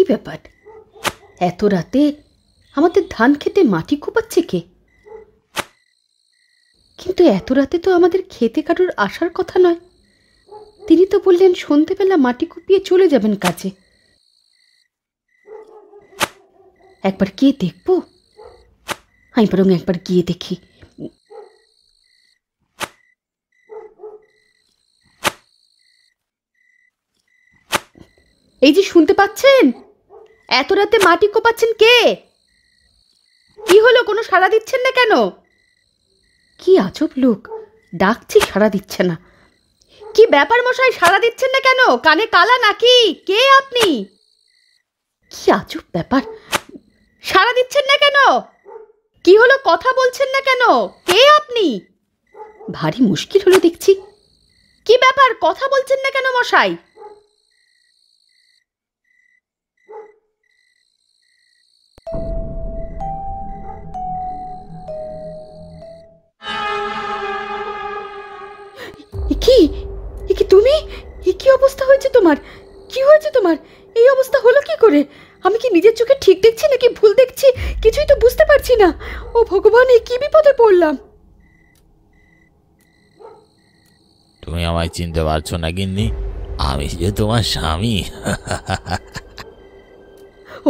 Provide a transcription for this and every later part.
ব্যাপার, এত রাতে আমাদের ধান খেতে মাটি কোপাচ্ছে কে? কিন্তু এত রাতে তো আমাদের খেতে কারোর আসার কথা নয়। তিনি তো বললেন সন্ধেবেলা মাটি কুপিয়ে চলে যাবেন কাজে। একবার গিয়ে দেখবো? আমি বরং একবার গিয়ে দেখি। এই যে শুনতে পাচ্ছেন, এত রাতে মাটি কোপাচ্ছেন কে? কি হলো, কোনো সাড়া দিচ্ছেন না কেন? কি আজব লোক, ডাকছি সাড়া দিচ্ছে না। কি ব্যাপার মশাই, সাড়া দিচ্ছেন না কেন? কানে কালা নাকি? কে আপনি? কি আজব ব্যাপার, সাড়া দিচ্ছেন না কেন? কি হলো, কথা বলছেন না কেন? কে আপনি? ভারী মুশকিল হলো দেখছি। কি ব্যাপার, কথা বলছেন না কেন মশাই? কি কি তুমি? কি অবস্থা হয়েছে তোমার? কি হয়েছে তোমার? এই অবস্থা হলো কি করে? আমি কি নিজের চোখে ঠিক দেখছি নাকি ভুল দেখছি, কিছুই তো বুঝতে পারছি না। ও ভগবান, কি বিপদে পড়লাম! তুমি আমায় চিনতে পারছো না গিন্নি? আমি যে তোমার স্বামী।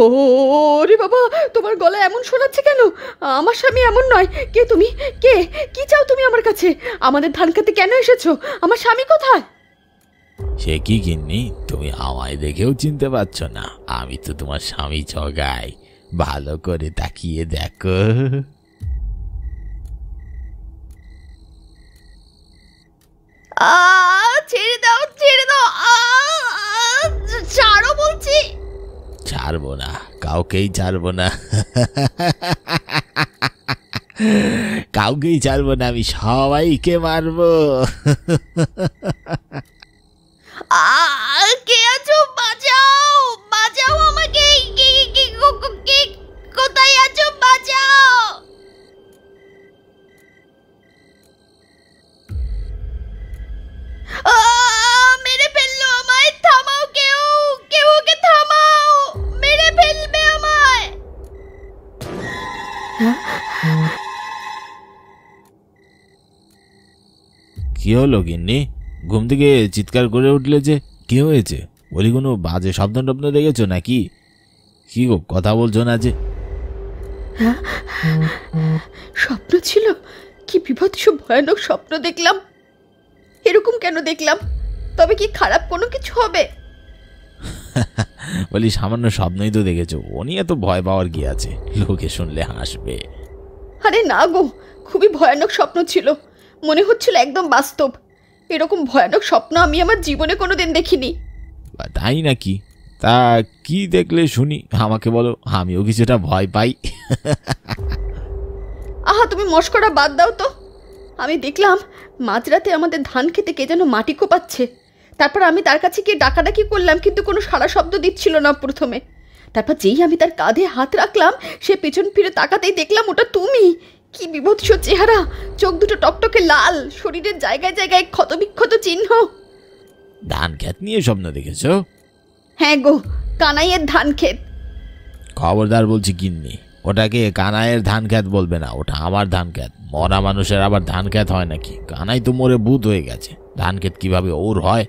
ওরে বাবা, তোমার গলা এমন শোনাচ্ছে কেন? আমার স্বামী এমন নয়। কে তুমি? কে? কি চাও তুমি আমার কাছে? আমাদের ধান খেতে কেন এসেছো? আমার স্বামী কোথায়? সে কি গিন্নি, তুমি আমায় দেখেও চিনতে পারছো না? আমি তো তোমার স্বামী জগাই, ভালো করে তাকিয়ে দেখো। ছেড়ে দাও, ছেড়ে দাও, ছাড়ো বলছি। ছাড়বো না, কাউকেই ছাড়বো না। কাউকেই ছাড়বো না, আমি সবাইকে মারবো। কে আছো? বাঁচাও, বাঁচাও আমাকে। কোথায় আছো? বাঁচাও। মেরে ফেললো আমায়, থামাও কেউ, কেউ ওকে থামাও, মেরে ফেলবে আমায়। কি হলো গিন্নি, ঘুম থেকে চিৎকার করে উঠলে যে? কি হয়েছে? বলি, কোনো বাজে শব্দ টব্দ দেখেছো নাকি? কি গো, কথা বলছো না যে? স্বপ্ন ছিল। কি বিভৎস ভয়ানক স্বপ্ন দেখলাম। এরকম কেন দেখলাম? তবে কি খারাপ কোনো কিছু হবে? বলি, সামান্য স্বপ্নই তো দেখেছো, ও নিয়ে তো ভয় পাওয়ার কি আছে? লোকে শুনলে হাসবে। আরে না গো, খুবই ভয়ানক স্বপ্ন ছিল। মনে হচ্ছিল একদম বাস্তব। এরকম ভয়ানক স্বপ্ন আমি আমার জীবনে কোনোদিন দেখিনি। তাই নাকি? তা কি দেখলে শুনি, আমাকে বলো, আমিও কিছুটা ভয় পাই। আহা, তুমি মশকরা বাদ দাও তো। আমি দেখলাম মাঝরাতে আমাদের ধান খেতে কে যেন মাটি কোপাচ্ছে। তারপর আমি তার কাছে গিয়ে ডাকাডাকি করলাম, কিন্তু কোনো সাড়া শব্দ দিচ্ছিল না প্রথমে। তারপর যেই আমি তার কাঁধে হাত রাখলাম, সে পেছন ফিরে তাকাতেই দেখলাম ওটা তুমি। কি বিভৎস চেহারা, চোখ দুটো টকটকে লাল, শরীরের জায়গায় জায়গায় ক্ষতবিক্ষত চিহ্ন। ধান ক্ষেত নিয়ে স্বপ্ন দেখেছো? হ্যাঁ গো, কানাইয়ের ধান ক্ষেত। খবরদার বলছি গিন্নি, ওটাকে কানাইয়ের ধান ক্ষেত বলবে না, ওটা আমার ধান ক্ষেত। মরা মানুষের আবার ধান ক্ষেত হয় নাকি? কানাই তো মরে ভূত হয়ে গেছে, ধান ক্ষেত কিভাবে ওর হয়?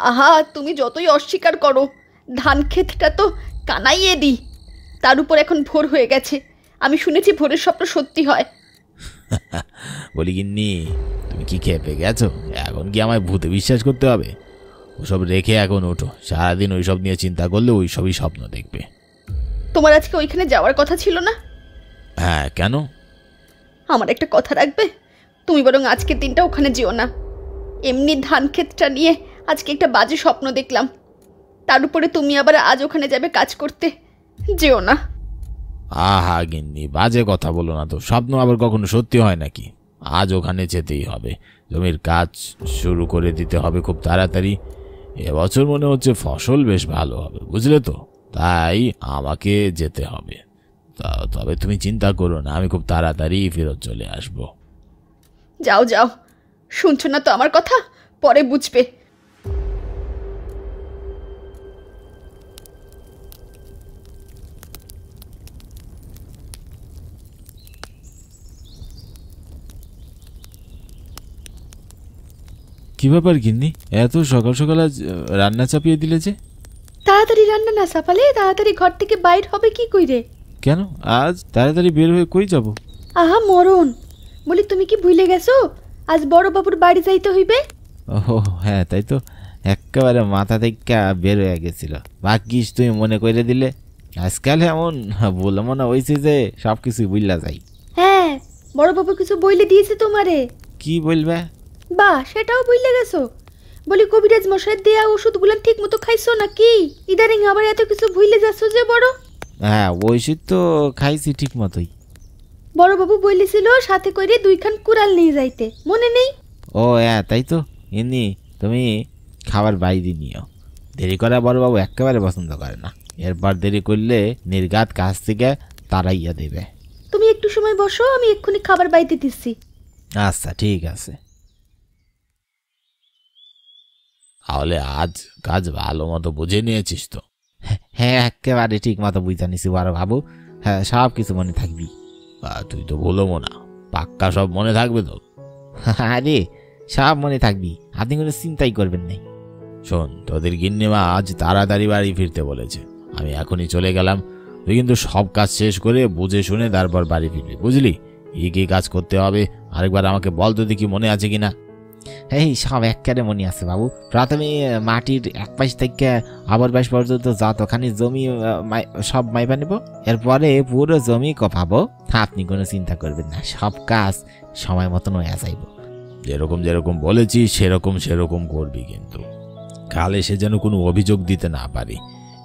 আহা, তুমি যতই অস্বীকার করো, ধান ক্ষেতটা তো কানাইয়েরই। তার উপর এখন ভোর হয়ে গেছে, আমি শুনেছি ভোরের স্বপ্ন সত্যি হয়। বলি গিন্নি, তুমি কি খেপে গেছো? এখন কি আমায় ভূতে বিশ্বাস করতে হবে? ওসব রেখে এখন ওঠো, সারাদিন ওইসব নিয়ে চিন্তা করলে ওইসবই স্বপ্ন দেখবে। তোমার আজকে ওইখানে যাওয়ার কথা ছিল না? হ্যাঁ, কেন? আমার একটা কথা রাখবে? তুমি বরং আজকের দিনটা ওখানে যেও না। এমনি ধান ক্ষেতটা নিয়ে আজকে একটা বাজে স্বপ্ন দেখলাম, তার উপরে তুমি আবার আজ ওখানে যাবে কাজ করতে। যেও না। আহা গিন্নি, বাজে কথা বলো না তো, স্বপ্ন আবার কখনো সত্যি হয় নাকি? আজ ওখানে যেতেই হবে, জমির কাজ শুরু করে দিতে হবে খুব তাড়াতাড়ি। এবছর মনে হচ্ছে ফসল বেশ ভালো হবে, বুঝলে তো? তাই আমাকে যেতে হবে। তবে তুমি চিন্তা করো না, আমি খুব তাড়াতাড়ি ফেরত চলে আসব। যাও যাও, শুনছো না তো আমার কথা? পরে বুঝবে। কি ব্যাপার গিন্নি, এত সকাল সকাল আজ রান্না চাপিয়ে দিলে যে? তাড়াতাড়ি রান্না না চাপালে তাড়াতাড়ি ঘর থেকে বাইর হবে কি কইরে? কেন আজ তাড়াতাড়ি বের হয়ে কই যাব? আহা মরণ, বলি তুমি কি ভুলে গেছো আজ বড় বাবুর বাড়ি যাইতে হইবে? ও হ্যাঁ, তাই তো, একেবারে মাথা থেকে বের হয়ে গেছিল। ভাগ্যিস তুমি মনে করে দিলে। আজকাল এমন বলে মনে হয়েছে যে সব কিছু বুঝলা যাই। হ্যাঁ, বড় বাবু কিছু বইলে দিয়েছে তোমারে। কি বলবে? বাহ, সেটাও বুঝলে গেছো? বলি কবিরাজ মশাই দেয়া ওষুধগুলো ঠিক মতো খাইছো নাকি? ইদারিং আবার এত কিছু ভুলে যাচ্ছ যে বড়। হ্যাঁ, ওষুধ তো খাইছি ঠিক মতোই। বড় বাবু বলেছিল সাথে করে 2খান কুড়াল নিয়ে যাইতে, মনে নেই? ও হ্যাঁ, তাই তো। এমনি তুমি খাবার বাইরে নিও। দেরি করা বড়বাবু একেবারে পছন্দ করে না। এরপর দেরি করলে নির্ঘাত কাছ থেকে তাড়াইয়া দেবে। তুমি একটু সময় বসো, আমি এক্ষুনি খাবার বাইতে দিচ্ছি। আচ্ছা ঠিক আছে। তাহলে আজ কাজ ভালো মতো বুঝে নিয়েছিস তো? হ্যাঁ, একেবারে ঠিক মতো বুঝে নিছি বড় বাবু। হ্যাঁ, সব কিছু মনে থাকবি। তুই তো বলো না, পাক্কা সব মনে থাকবে তো? আরে সব মনে থাকবি, আপনি কোনো চিন্তাই করবেন নাই। শোন, তোদের গিন্নিমা আজ তাড়াতাড়ি বাড়ি ফিরতে বলেছে। আমি এখনই চলে গেলাম। তুই কিন্তু সব কাজ শেষ করে বুঝে শুনে তারপর বাড়ি ফিরবি, বুঝলি? কি কাজ করতে হবে আরেকবার আমাকে বল তো দেখি, মনে আছে কিনা? এই সব একেবারে মনে আছে বাবু। প্রথমে মাটির এক পাশ থেকে আবার পাশ পর্যন্ত যতখানি জমি সব মাইপা নেব। এরপরে পুরো জমি কপাবো। আপনি কোনো চিন্তা করবেন না, সব কাজ সময় মতন হয়ে যাইব। যেরকম যেরকম বলেছি সেরকম করবি, কিন্তু কাল এসে যেন কোনো অভিযোগ দিতে না পারি।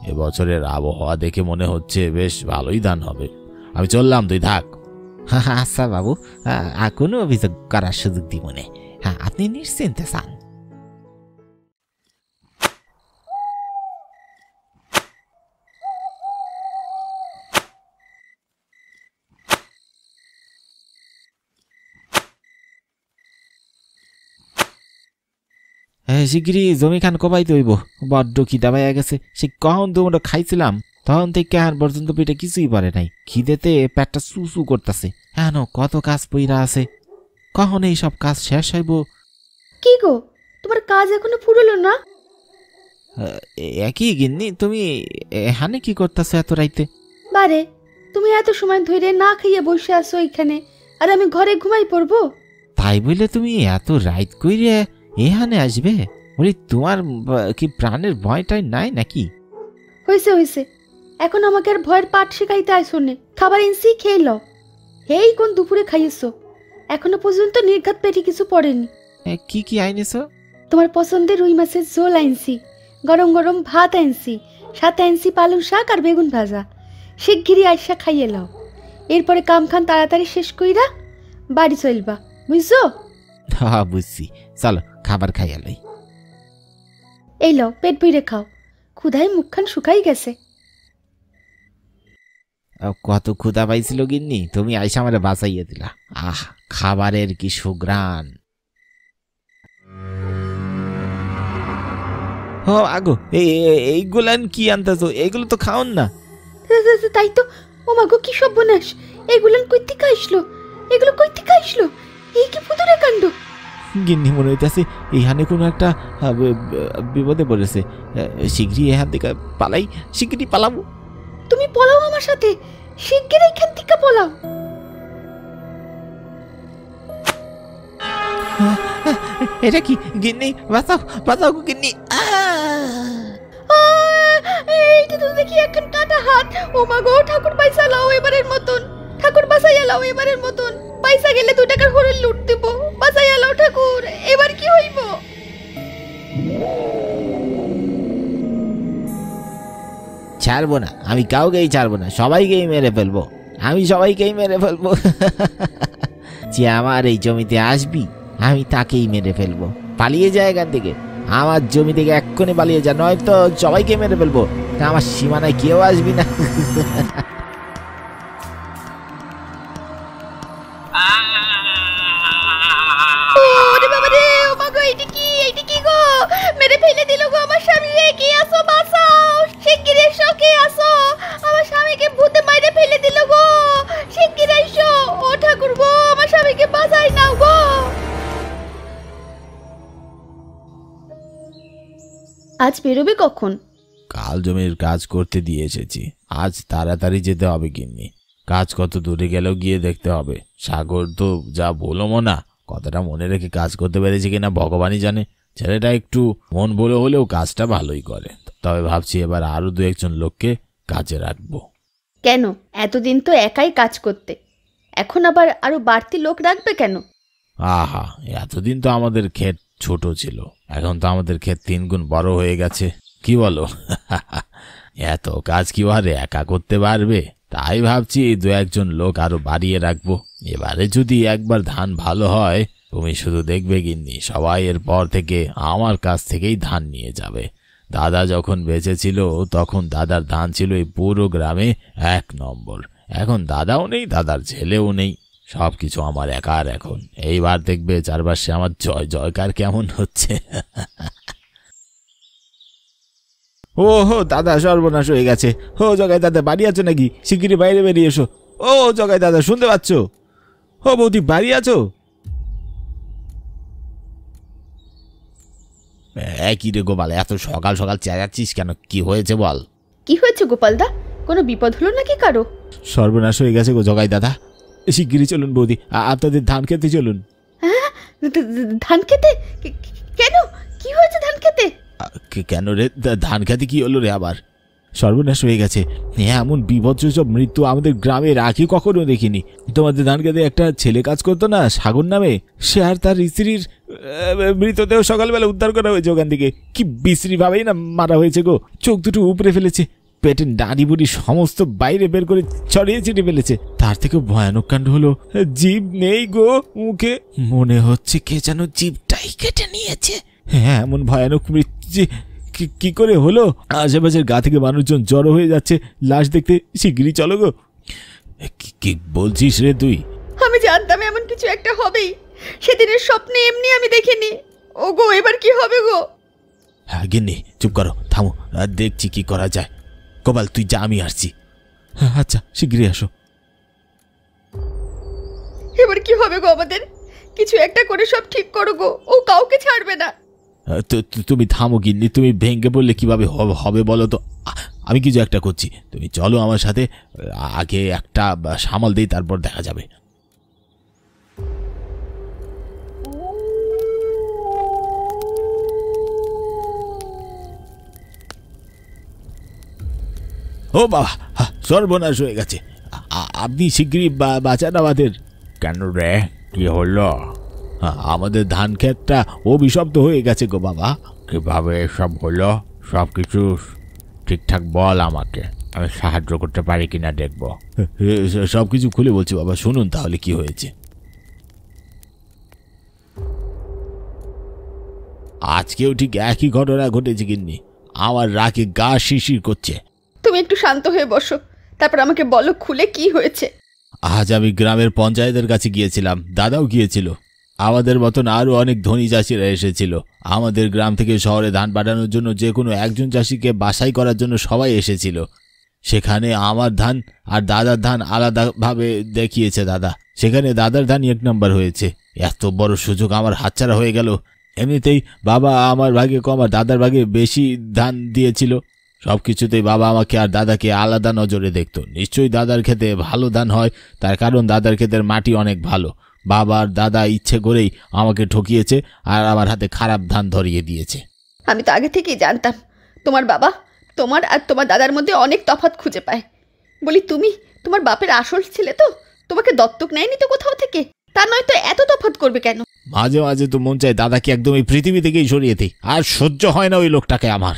এবছরের আবহাওয়া দেখে মনে হচ্ছে বেশ ভালোই ধান হবে। আমি চললাম, তুই থাক। আচ্ছা বাবু, কোনো অভিযোগ করার সুযোগ দিব না। হ্যাঁ, আপনি নিশ্চিন্তে চান। শিগগিরি জমি খান কবাইতে হইব। বড্ড খিদা পাইয়া গেছে। সে কখন তোমরা খাইছিলাম তখন থেকে এখন পর্যন্ত পেটে কিছুই পড়ে নাই। খিদেতে পেটটা চুচু করতেছে। হ্যাঁ, কত কাজ পইরা আছে, কখন এই সব কাজ শেষ হইব? কি গো, তোমার কাজ এখনো ফুরলো না? একই গিন্নি, তুমি এখানে কি করতেছো এত রাইতে? বারে, তুমি এত সময় ধরে না খাইয়ে বসে আছো এখানে, আর আমি ঘরে ঘুমাই পড়বো? তাই বলে তুমি এত রাইত কইরে এখানে আসবে? বলি তোমার কি প্রাণের ভয়টাই নাই নাকি? হয়েছে, এখন আমাকে আর ভয়ের পাঠ শেখাইতে আইসো নে। খাবার এনসি খেয়ে লও। এই কোন দুপুরে খাইয়েছো, এখনো পর্যন্ত নির্ঘাত পেটে কিছু পড়েনি। কি আইনেছো? তোমার পছন্দের রুই মাছের ঝোল আনছি, গরম গরম ভাত আনছি, সাথে আনছি পালং শাক আর বেগুন ভাজা। শিগগিরই আইসা খাইয়ে লও। এরপরে কাম খান তাড়াতাড়ি শেষ কইরা বাড়ি চলবা, বুঝছো? হ্যাঁ বুঝছি, চলো খাবার খাইয়া লই। এই লও, পেট ভরে খাও, ক্ষুধায় মুখখান শুকাই গেছে। কত ক্ষুধা পাইছিল গিন্নি, তুমি আইসা আমারে বাঁচাইয়া দিলা। আহ, খাবারের কি সুগ্রাণ! ও আগো, এইগুলান কি আনতেছো? এইগুলো তো খাওন না। তাই তো। ও মাগো, কি সর্বনাশ! এগুলান কই থেকে আসলো? এগুলো কই থেকে আসলো? এই কি পুতুরে কাণ্ড! গিন্নি মনে হইতেছে এইখানে কোনো একটা বিপদে পড়েছে। শীঘ্রই এখান থেকে পালাই, শীঘ্রই পালাবো। তুমি পলাও আমার সাথে, শিগগির এখান থেকে পলাও। এটা কি গিন্নি? বাঁচাও বাঁচাও গিন্নি! এইটা তো দেখি এখন কাটা হাত। ও মাগো, ঠাকুর পয়সা লাও এবারের মতন, ঠাকুর বাঁচাইয়া লাও এবারের মতন। পয়সা গেলে 2 টাকার হরিণ লুট দেব, বাঁচাইয়া লাও ঠাকুর, এবার কি হইব? ছাড়বো না, আমি কাউকেই ছাড়বো না, সবাইকেই মেরে ফেলবো। আমি সবাইকেই মেরে ফেলবো। যে আমার এই জমিতে আসবি আমি তাকেই মেরে ফেলবো। পালিয়ে যায় এখান থেকে, আমার জমি থেকে এক্ষুনি পালিয়ে যা, নয়তো সবাইকে মেরে ফেলবো। আমার সীমানায় কেউ আসবি না। ওরে বাবা রে, ও মাগো, এইটা কি গো? মেরে ফেলে দিল গো আমার স্বামী রে। কে আসো, বাঁচাও, শিগগির এসো। কে আসো? আমার স্বামীকে ভূতে মাইরে ফেলে দিল গো, শিগগির এসো। ও ঠাকুর গো, আমার স্বামীকে বাঁচাই নাও গো। আজ বেরোবে কখন? কাল জমির কাজ করতে দিয়ে এসেছি, আজ তাড়াতাড়ি যেতে হবে গিন্নি। কাজ কত দূরে গেলেও গিয়ে দেখতে হবে। সাগর তো যা বলো মনা, কথাটা মনে রেখে কাজ করতে পেরেছে কিনা ভগবানই জানে। ছেলেটা একটু মন বলে হলেও কাজটা ভালোই করে। তবে ভাবছি এবার আরো দু একজন লোককে কাজে রাখবো। কেন? এতদিন তো একাই কাজ করতে, এখন আবার আরো বাড়তি লোক রাখবে কেন? আহা, এতদিন তো আমাদের ক্ষেত ছোট ছিল, এখন তো আমাদের ক্ষেত 3 গুণ বড় হয়ে গেছে। কি বলো? এত কাজ কি আর একা করতে পারবে? তাই ভাবছি দু একজন লোক আরো বাড়িয়ে রাখবো। এবারে যদি একবার ধান ভালো হয়, তুমি শুধু দেখবে গিন্নি, সবাই এর পর থেকে আমার কাছ থেকেই ধান নিয়ে যাবে। দাদা যখন বেঁচে ছিল তখন দাদার ধান ছিল এই পুরো গ্রামে 1 নম্বর। এখন দাদাও নেই, দাদার ছেলেও নেই, সবকিছু আমার একার। এখন এইবার দেখবে চারপাশে আমার জয় জয়কার কেমন হচ্ছে। ও হো দাদা, সর্বনাশ হয়ে গেছে। ও জগাই দাদা, বাড়ি আছো নাকি? শিগগিরই বাইরে বেরিয়ে এসো। ও জগাই দাদা, শুনতে পাচ্ছ? ও বৌদি, বাড়ি আছো? একই রে গোপাল, এত সকাল সকাল চেঁচাচ্ছিস কেন? কি হয়েছে বল? কি হয়েছে গোপালদা? কোনো বিপদ হলো নাকি কারো? সর্বনাশ হয়ে গেছে গো জগাই দাদা। শিগগিরই চলুন বৌদি, আপনাদের ধান খেতে চলুন। হ্যাঁ, ধান খেতে? কেন? কি হয়েছে ধান খেতে? কেন রে, ধান খেতে কি হলো রে আবার? সর্বনাশ হয়ে গেছে। এমন বিভৎস সব মৃত্যু আমাদের গ্রামে রাখি কখনো দেখিনি। তোমাদের ধান খেতে একটা ছেলে কাজ করতো না, সাগর নামে, সে আর তার স্ত্রীর মৃতদেহ সকালবেলা উদ্ধার করা হয়েছে ওখান থেকে। কি বিশ্রী ভাবেই না মারা হয়েছে গো। চোখ দুটো উপড়ে ফেলেছে, পেটের নাড়ি বুড়ি সমস্ত বাইরে বের করে ছড়িয়ে ছিটিয়ে ফেলেছে। তার থেকে ভয়ানক কাণ্ড হলো, জীব নেই গো মুখে। মনে হচ্ছে কে যেন জীবটাই কেটে নিয়েছে। হ্যাঁ, এমন ভয়ানক মৃত্যু কি করে হলো? আশেপাশের গা থেকে মানুষজন জড়ো হয়ে যাচ্ছে লাশ দেখতে। শিগগিরই চলো গো। কি বলছিস রে তুই? আমি জানতাম এমন কিছু একটা হবেই। সেদিনের স্বপ্নে এমনি আমি দেখিনি। ও গো, এবার কি হবে গো? হ্যাঁ গিন্নি, চুপ করো, থামো, দেখছি কি করা যায়। গোপাল তুই যা, আমি আসছি। আচ্ছা, শিগগিরই আসো। এবার কি হবে গো আমাদের? কিছু একটা করে সব ঠিক করো গো, ও কাউকে ছাড়বে না। তুমি থামো গিন্নি, তুমি ভেঙে বললে কিভাবে হবে বলো তো? আমি কিছু একটা করছি, তুমি চলো আমার সাথে। আগে একটা সামাল দিই, তারপর দেখা যাবে। ও বাবা, সর্বনাশ হয়ে গেছে। আপনি শিগগিরই বাঁচান আমাদের। কেন রে, কি হলো? আমাদের ধান ক্ষেতটা অভিশপ্ত হয়ে গেছে গো বাবা। কিভাবে এসব হলো? সব কিছু ঠিকঠাক বল আমাকে, আমি সাহায্য করতে পারি কিনা দেখবো। সব কিছু খুলে বলছি বাবা, শুনুন তাহলে কি হয়েছে। আজকেও ঠিক একই ঘটনা ঘটেছে গিন্নি। আমার রাগে গা শিরশির করছে। তুমি একটু শান্ত হয়ে বসো, তারপর আমাকে বলো খুলে কি হয়েছে। আজ আমি গ্রামের পঞ্চায়েতের কাছে গিয়েছিলাম, দাদাও গিয়েছিল। আমাদের মতন আরো অনেক ধনী চাষিরা এসেছিল। আমাদের গ্রাম থেকে শহরে ধান পাঠানোর জন্য যে কোনো একজন চাষিকে বাছাই করার জন্য সবাই এসেছিল। সেখানে আমার ধান আর দাদার ধান আলাদাভাবে দেখিয়েছে দাদা। সেখানে দাদার ধানই 1 নম্বর হয়েছে। এত বড় সুযোগ আমার হাতছাড়া হয়ে গেল। এমনিতেই বাবা আমার ভাগে কম আর দাদার ভাগে বেশি ধান দিয়েছিল। সবকিছুতেই বাবা আমাকে আর দাদাকে আলাদা নজরে দেখতো। নিশ্চয়ই দাদার ক্ষেতে ভালো ধান হয়, তার কারণ দাদার ক্ষেতের মাটি অনেক ভালো। বাবা আর দাদা ইচ্ছে করেই আমাকে ঠকিয়েছে আর আমার হাতে খারাপ ধান ধরিয়ে দিয়েছে। আমি তো আগে থেকেই জানতাম তোমার বাবা তোমার আর তোমার দাদার মধ্যে অনেক তফাৎ খুঁজে পায়। বলি, তুমি তোমার বাপের আসল ছেলে তো? তোমাকে দত্তক নেয়নি তো কোথাও থেকে? তা নয় তো এত তফাৎ করবে কেন? মাঝে মাঝে তো মন চায় দাদাকে একদম এই পৃথিবী থেকেই সরিয়ে দিই, আর সহ্য হয় না ওই লোকটাকে আমার।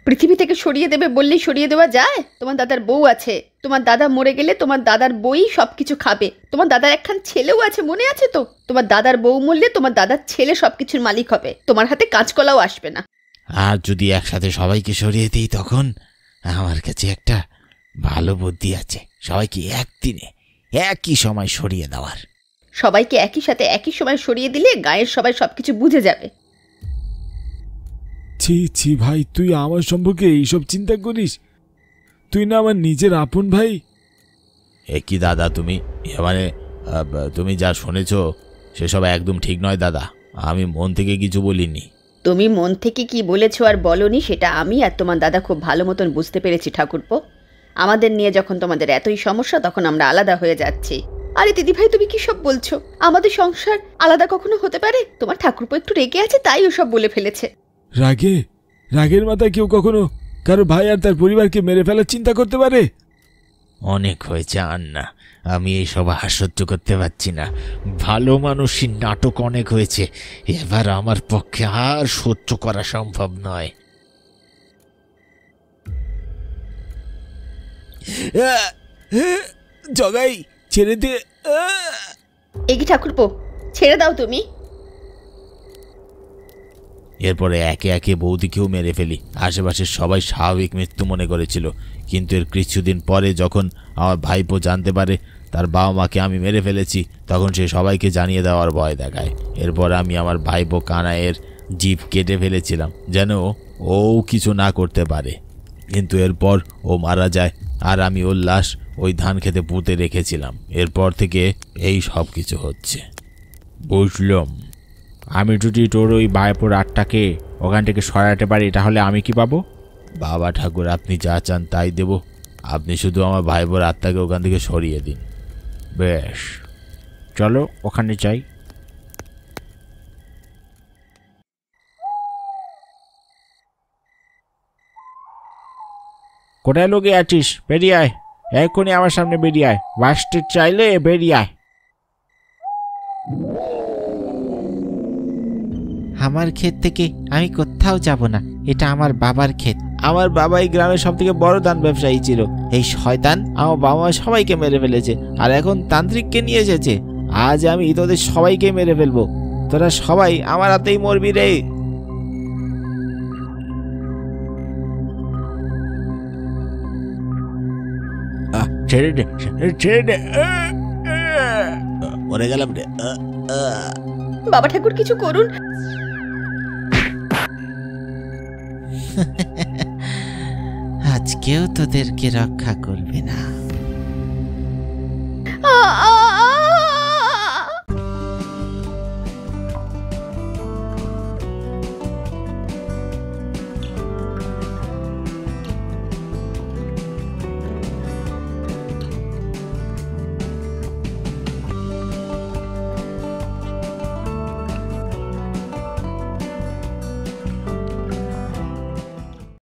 পৃথিবী থেকে সরিয়ে দেবে বললেই সরিয়ে দেওয়া যায়? তোমার দাদার বউ আছে, তোমার দাদা মরে গেলে তোমার দাদার বই সবকিছু খাবে। তোমার দাদার একখান ছেলেও আছে, মনে আছে তো? তোমার দাদার বউ মরলে তোমার দাদার ছেলে সবকিছুর মালিক হবে, তোমার হাতে কাঁচকলাও আসবে না। আর যদি একসাথে সবাইকে সরিয়ে দিই, তখন আমার কাছে একটা ভালো বুদ্ধি আছে। সবাইকে একদিনে একই সময় সরিয়ে দেওয়ার। সবাইকে একই সাথে একই সময় সরিয়ে দিলে গায়ের সবাই সবকিছু বুঝে যাবে। ছি ছি ভাই, তুই আমার সম্পর্কে এইসব চিন্তা করিস? তুই না আমার নিজের আপন ভাই। কি দাদা তুমি, মানে তুমি যা শুনেছ সেসব একদম ঠিক নয় দাদা। আমি মন থেকে কিছু বলিনি। তুমি মন থেকে কি বলেছো আর বলনি সেটা আমি আর তোমার দাদা খুব ভালো মতন বুঝতে পেরেছি ঠাকুরপো। আমাদের নিয়ে যখন তোমাদের এতই সমস্যা তখন আমরা আলাদা হয়ে যাচ্ছি। আরে দিদিভাই, তুমি কি সব বলছো? আমাদের সংসার আলাদা কখনো হতে পারে? তোমার ঠাকুরপো একটু রেগে আছে তাই ওসব বলে ফেলেছে। রাগের মাথায় কেউ কখনো কারো ভাই আর তার পরিবারকে মেরে ফেলার চিন্তা করতে পারে? অনেক হয়েছে আন্না, আমি এইসব আর সহ্য করতে পারছি না। ভালো মানুষের নাটক অনেক হয়েছে, এবার আমার পক্ষে আর সহ্য করা সম্ভব নয়। জগাই, ছেড়ে দে। এগি ঠাকুরপো, ছেড়ে দাও তুমি। এরপরে একে একে বৌদিকেও মেরে ফেলি। আশেপাশের সবাই স্বাভাবিক মৃত্যু মনে করেছিল, কিন্তু এর কিছুদিন পরে যখন আমার ভাইপো জানতে পারে তার বাবা মাকে আমি মেরে ফেলেছি, তখন সে সবাইকে জানিয়ে দেওয়ার ভয় দেখায়। এরপর আমি আমার ভাইপো কানাইয়ের জিভ কেটে ফেলেছিলাম যেন ও কিছু না করতে পারে, কিন্তু এরপর ও মারা যায় আর আমি ওর লাশ ওই ধান খেতে পুঁতে রেখেছিলাম। এরপর থেকে এই সব কিছু হচ্ছে। বুঝলাম। আমি যদি তোর ওই ভাইপোর আটটাকে ওখান থেকে সরাতে পারি তাহলে আমি কি পাবো? বাবা ঠাকুর, আপনি যা চান তাই দেব। আপনি শুধু আমার ভাইপোর আত্মাকে ওখান থেকে সরিয়ে দিন। বেশ, চলো ওখানে যাই। কোথায় লোকে আছিস? বেরিয়ে আয়, এক্ষুনি আমার সামনে বেরিয়ে আয়। বাসতে চাইলে বেরিয়ে আয়। আমার ক্ষেত থেকে আমি কোথাও যাব না, এটা আমার বাবার ক্ষেত। আমার বাবা এই গ্রামের সব থেকে বড় ধান ব্যবসায়ী ছিল। এই শয়তান আমার বাবা মা সবাইকে মেরে ফেলেছে আর এখন তান্ত্রিককে নিয়ে এসেছে। আজ আমি তোদের সবাইকে মেরে ফেলবো, তোরা সবাই আমার হাতেই মরবি রে। ছেড়ে দে, ছেড়ে দে। মরে গেলাম রে। বাবা ঠাকুর, কিছু করুন। আজকেও তোদেরকে রক্ষা করবে না। আ, আ,